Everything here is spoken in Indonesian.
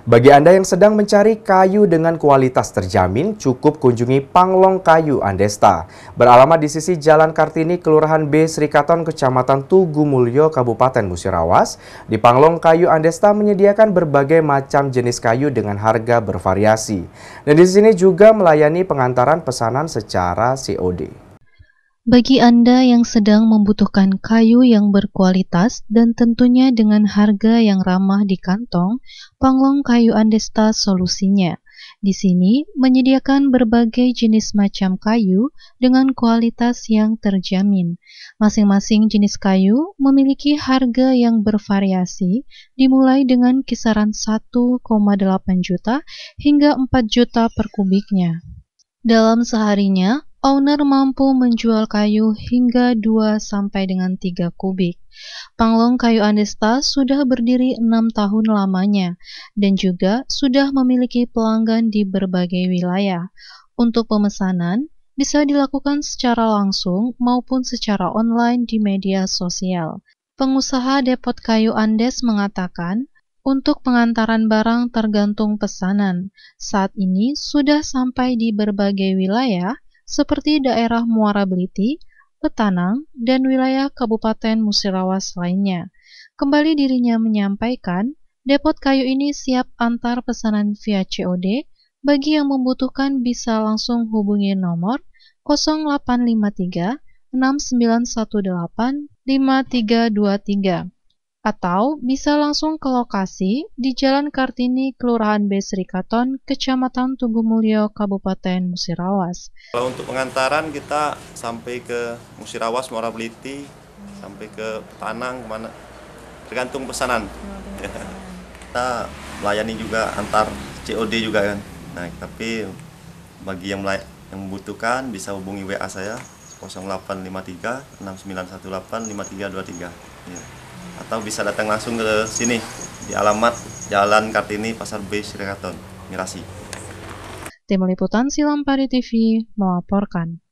Bagi Anda yang sedang mencari kayu dengan kualitas terjamin, cukup kunjungi Panglong Kayu Andesta. Beralamat di sisi Jalan Kartini, Kelurahan B Srikaton, Kecamatan Tugu Mulyo, Kabupaten Musirawas. Di Panglong Kayu Andesta menyediakan berbagai macam jenis kayu dengan harga bervariasi. Dan di sini juga melayani pengantaran pesanan secara COD. Bagi Anda yang sedang membutuhkan kayu yang berkualitas dan tentunya dengan harga yang ramah di kantong, Panglong Kayu Andesta solusinya. Di sini menyediakan berbagai jenis macam kayu dengan kualitas yang terjamin. Masing-masing jenis kayu memiliki harga yang bervariasi, dimulai dengan kisaran 1,8 juta hingga 4 juta per kubiknya. Dalam seharinya, owner mampu menjual kayu hingga 2 sampai dengan 3 kubik. Panglong Kayu Andesta sudah berdiri 6 tahun lamanya dan juga sudah memiliki pelanggan di berbagai wilayah. Untuk pemesanan, bisa dilakukan secara langsung maupun secara online di media sosial. Pengusaha Depot Kayu Andes mengatakan, untuk pengantaran barang tergantung pesanan. Saat ini sudah sampai di berbagai wilayah seperti daerah Muara Beliti, Petanang, dan wilayah Kabupaten Musirawas lainnya. Kembali dirinya menyampaikan, depot kayu ini siap antar pesanan via COD. Bagi yang membutuhkan bisa langsung hubungi nomor 0853 6918 5323. Atau bisa langsung ke lokasi di Jalan Kartini, Kelurahan B Srikaton, Kecamatan Tugu Mulyo, Kabupaten Musirawas. Kalau untuk pengantaran kita sampai ke Musirawas, Muara Beliti, sampai ke Tanang, kemana, tergantung pesanan. Kita melayani juga antar COD juga kan. Nah, tapi bagi yang membutuhkan bisa hubungi WA saya 0853 6918 5323. Ya. Atau bisa datang langsung ke sini di alamat Jalan Kartini, Pasar B Srikaton, Mirasi. Tim Liputan Silampari TV melaporkan.